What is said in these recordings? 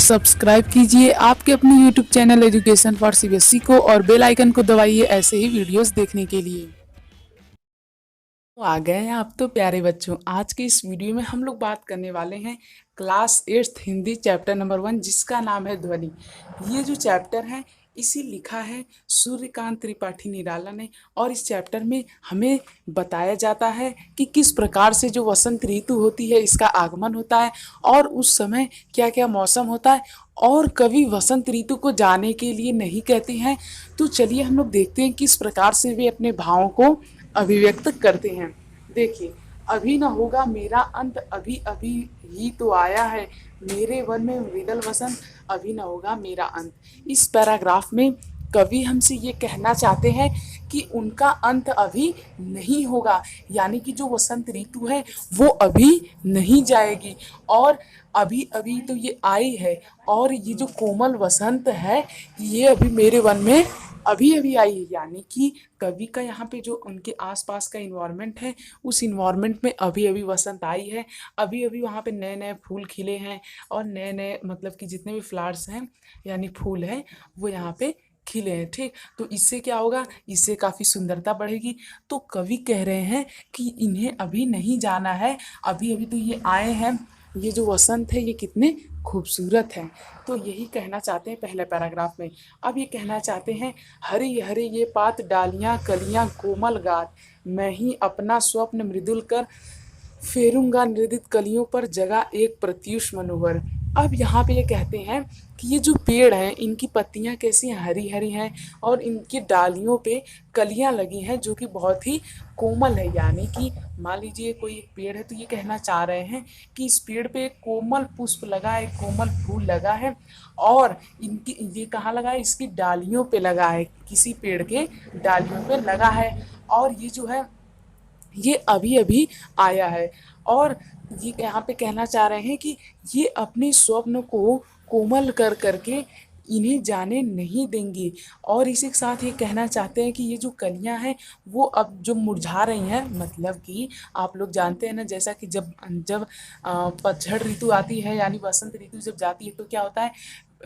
Subscribe कीजिए आपके अपने YouTube channel education for CBSE को और बेल आइकन को दबाइए ऐसे ही वीडियोस देखने के लिए। तो आ गए हैं आप तो प्यारे बच्चों। आज के इस वीडियो में हम लोग बात करने वाले हैं class 8th Hindi chapter number 1 जिसका नाम है ध्वनि। ये जो चैप्टर है इसे लिखा है सूर्यकांत त्रिपाठी निराला ने और इस चैप्टर में हमें बताया जाता है कि किस प्रकार से जो वसंत ऋतु होती है इसका आगमन होता है और उस समय क्या क्या मौसम होता है। और कवि वसंत ऋतु को जाने के लिए नहीं कहते हैं। तो चलिए हम लोग देखते हैं किस प्रकार से वे अपने भावों को अभिव्यक्त करते हैं। देखिए, अभी न होगा मेरा अंत, अभी अभी ही तो आया है मेरे वन में मृदल वसंत, अभी न होगा मेरा अंत। इस पैराग्राफ में कवि हमसे ये कहना चाहते हैं कि उनका अंत अभी नहीं होगा, यानी कि जो वसंत ऋतु है वो अभी नहीं जाएगी और अभी अभी तो ये आई है और ये जो कोमल वसंत है ये अभी मेरे वन में अभी अभी आई है। यानी कि कवि का यहाँ पे जो उनके आसपास का इन्वायरमेंट है उस इन्वायरमेंट में अभी अभी वसंत आई है, अभी अभी वहाँ पे नए नए फूल खिले हैं और नए नए मतलब कि जितने भी फ्लावर्स हैं यानी फूल हैं वो यहाँ पे खिले हैं। ठीक, तो इससे क्या होगा, इससे काफ़ी सुंदरता बढ़ेगी। तो कवि कह रहे हैं कि इन्हें अभी नहीं जाना है, अभी अभी तो ये आए हैं, ये जो वसंत है ये कितने खूबसूरत हैं। तो यही कहना चाहते हैं पहले पैराग्राफ में। अब ये कहना चाहते हैं हरी हरी ये पात डालियाँ कलियाँ कोमल गात, मैं ही अपना स्वप्न मृदुल कर फेरूंगा नृदित कलियों पर जगह एक प्रत्युष मनोहर। अब यहाँ पे ये कहते हैं कि ये जो पेड़ हैं इनकी पत्तियाँ कैसी हैं, हरी हरी हैं और इनकी डालियों पे कलियाँ लगी हैं जो कि बहुत ही कोमल है। यानी कि मान लीजिए कोई एक पेड़ है तो ये कहना चाह रहे हैं कि इस पेड़ पे एक कोमल पुष्प लगा है, एक कोमल फूल लगा है और इनकी ये कहाँ लगा है, इसकी डालियों पे लगा है, किसी पेड़ के डालियों पे लगा है और ये जो है ये अभी अभी आया है। और ये यहाँ पे कहना चाह रहे हैं कि ये अपने स्वप्न को कोमल कर करके इन्हें जाने नहीं देंगे। और इसी के साथ ये कहना चाहते हैं कि ये जो कलियां हैं वो अब जो मुरझा रही हैं, मतलब कि आप लोग जानते हैं ना जैसा कि जब जब पतझड़ ऋतु आती है यानी वसंत ऋतु जब जाती है तो क्या होता है,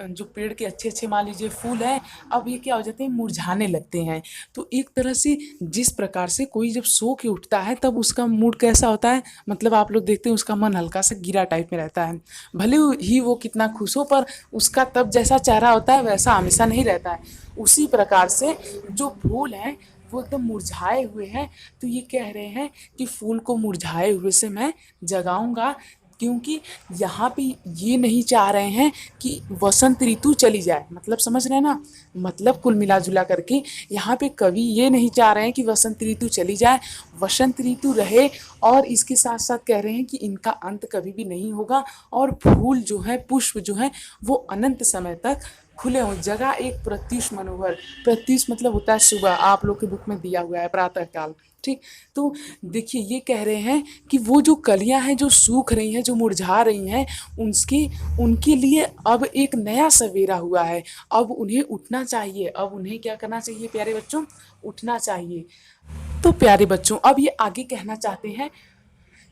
जो पेड़ के अच्छे अच्छे मान लीजिए फूल हैं अब ये क्या हो जाते हैं, मुरझाने लगते हैं। तो एक तरह से जिस प्रकार से कोई जब सो के उठता है तब उसका मूड कैसा होता है, मतलब आप लोग देखते हैं उसका मन हल्का सा गिरा टाइप में रहता है, भले ही वो कितना खुश हो पर उसका तब जैसा चेहरा होता है वैसा हमेशा नहीं रहता है। उसी प्रकार से जो फूल हैं वो एकदम मुरझाए हुए हैं। तो ये कह रहे हैं कि फूल को मुरझाए हुए से मैं जगाऊंगा, क्योंकि यहाँ पे ये नहीं चाह रहे हैं कि वसंत ऋतु चली जाए, मतलब समझ रहे हैं ना, मतलब कुल मिला जुला करके यहाँ पे कवि ये नहीं चाह रहे हैं कि वसंत ऋतु चली जाए, वसंत ऋतु रहे। और इसके साथ साथ कह रहे हैं कि इनका अंत कभी भी नहीं होगा और फूल जो है पुष्प जो है वो अनंत समय तक खुले हों, जगह एक प्रत्युष मनोहर। प्रत्युष मतलब होता है सुबह, आप लोग के बुक में दिया हुआ है प्रातः काल। ठीक, तो देखिए ये कह रहे हैं कि वो जो कलियां हैं जो सूख रही हैं, जो मुरझा रही हैं, उनकी उनके लिए अब एक नया सवेरा हुआ है। अब उन्हें उठना चाहिए, अब उन्हें क्या करना चाहिए प्यारे बच्चों, उठना चाहिए। तो प्यारे बच्चों अब ये आगे कहना चाहते हैं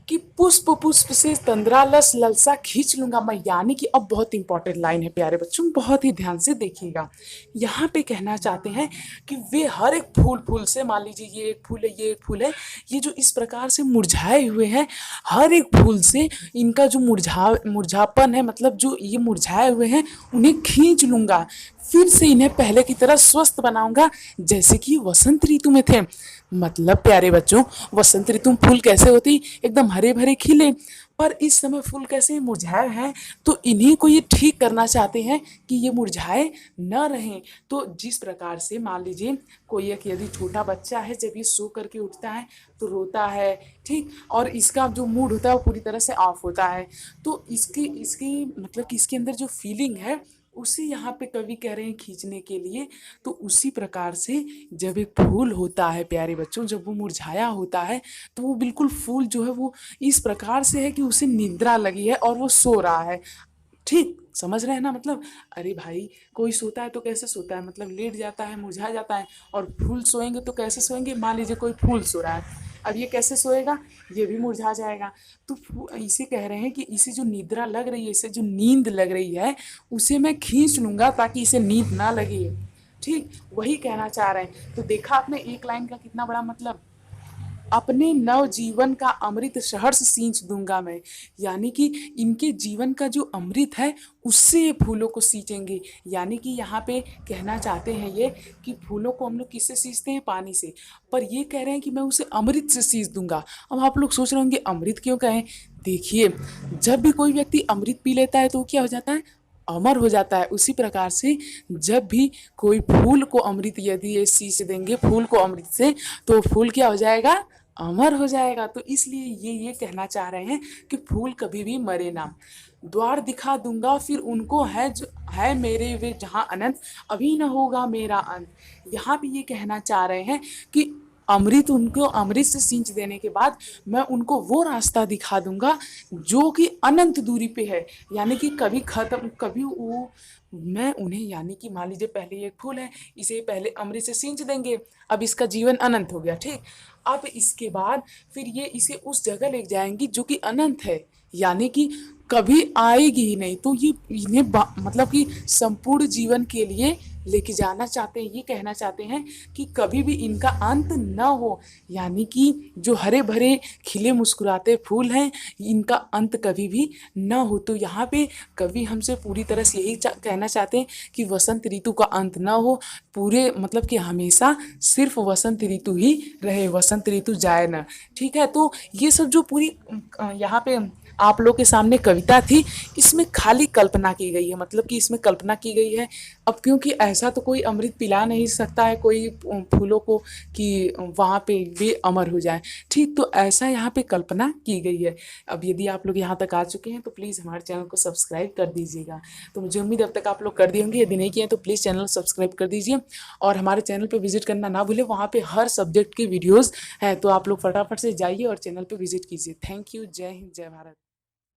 कि पुष्प पुष्प से तंद्रालस ललसा खींच लूंगा मैं, यानी कि अब बहुत इंपॉर्टेंट लाइन है प्यारे बच्चों, बहुत ही ध्यान से देखिएगा। यहाँ पे कहना चाहते हैं कि वे हर एक फूल फूल से, मान लीजिए ये एक फूल है ये एक फूल है, ये जो इस प्रकार से मुरझाए हुए हैं हर एक फूल से इनका जो मुरझापन है, मतलब जो ये मुरझाए हुए हैं उन्हें खींच लूंगा, फिर से इन्हें पहले की तरह स्वस्थ बनाऊंगा जैसे कि वसंत ऋतु में थे। मतलब प्यारे बच्चों वसंत ऋतु में फूल कैसे होती, एकदम हरे भरे खिले, पर इस समय फूल कैसे मुरझाए हैं। तो इन्हीं को ये ठीक करना चाहते हैं कि ये मुरझाए न रहें। तो जिस प्रकार से मान लीजिए कोई एक यदि छोटा बच्चा है जब ये सो करके उठता है तो रोता है, ठीक, और इसका जो मूड होता है वो पूरी तरह से ऑफ होता है। तो इसकी इसकी मतलब कि इसके अंदर जो फीलिंग है उसी यहाँ पे कवि कह रहे हैं खींचने के लिए। तो उसी प्रकार से जब एक फूल होता है प्यारे बच्चों, जब वो मुरझाया होता है तो वो बिल्कुल फूल जो है वो इस प्रकार से है कि उसे निद्रा लगी है और वो सो रहा है। ठीक, समझ रहे हैं ना, मतलब अरे भाई कोई सोता है तो कैसे सोता है, मतलब लेट जाता है मुरझा जाता है, और फूल सोएंगे तो कैसे सोएंगे, मान लीजिए कोई फूल सो रहा है अब ये कैसे सोएगा, ये भी मुरझा जाएगा। तो इसे कह रहे हैं कि इसे जो निद्रा लग रही है, इसे जो नींद लग रही है, उसे मैं खींच लूंगा ताकि इसे नींद ना लगे। ठीक, वही कहना चाह रहे हैं। तो देखा आपने एक लाइन का कितना बड़ा मतलब, अपने नव जीवन का अमृत सहर्ष सींच दूंगा मैं, यानी कि इनके जीवन का जो अमृत है उससे ये फूलों को सींचेंगे। यानी कि यहाँ पे कहना चाहते हैं ये कि फूलों को हम लोग किससे सींचते हैं, पानी से, पर ये कह रहे हैं कि मैं उसे अमृत से सींच दूंगा। अब आप लोग सोच रहे होंगे अमृत क्यों कहें। देखिए, जब भी कोई व्यक्ति अमृत पी लेता है तो क्या हो जाता है, अमर हो जाता है। उसी प्रकार से जब भी कोई फूल को अमृत यदि ये सींच देंगे फूल को अमृत से, तो फूल क्या हो जाएगा, अमर हो जाएगा। तो इसलिए ये कहना चाह रहे हैं कि फूल कभी भी मरे ना। द्वार दिखा दूंगा फिर उनको है जो है मेरे वे जहाँ अनंत, अभी न होगा मेरा अंत। यहाँ पे ये कहना चाह रहे हैं कि अमृत उनको अमृत से सींच देने के बाद मैं उनको वो रास्ता दिखा दूंगा जो कि अनंत दूरी पे है, यानी कि कभी खत्म, कभी वो मैं उन्हें, यानी कि मान लीजिए पहले ये एक फूल है, इसे पहले अमृत से सींच देंगे, अब इसका जीवन अनंत हो गया। ठीक, अब इसके बाद फिर ये इसे उस जगह ले जाएंगी जो कि अनंत है, यानी कि कभी आएगी ही नहीं। तो ये इन्हें मतलब कि संपूर्ण जीवन के लिए लेके जाना चाहते हैं। ये कहना चाहते हैं कि कभी भी इनका अंत न हो, यानी कि जो हरे भरे खिले मुस्कुराते फूल हैं इनका अंत कभी भी न हो। तो यहाँ पे कवि हमसे पूरी तरह से यही कहना चाहते हैं कि वसंत ऋतु का अंत न हो, पूरे मतलब कि हमेशा सिर्फ वसंत ऋतु ही रहे, वसंत ऋतु जाए ना। ठीक है, तो ये सब जो पूरी यहाँ पे आप लोग के सामने कविता थी, इसमें खाली कल्पना की गई है, मतलब कि इसमें कल्पना की गई है। अब क्योंकि ऐसा तो कोई अमृत पिला नहीं सकता है कोई फूलों को कि वहाँ पे वे अमर हो जाए। ठीक, तो ऐसा यहाँ पे कल्पना की गई है। अब यदि आप लोग यहाँ तक आ चुके हैं तो प्लीज़ हमारे चैनल को सब्सक्राइब कर दीजिएगा। तो मुझे उम्मीद अब तक आप लोग कर दिए होंगे, यदि नहीं किए हैं तो प्लीज़ चैनल सब्सक्राइब कर दीजिए और हमारे चैनल पर विजिट करना ना भूलें, वहाँ पे हर सब्जेक्ट की वीडियोज़ हैं, तो आप लोग फटाफट से जाइए और चैनल पर विजिट कीजिए। थैंक यू, जय हिंद, जय भारत।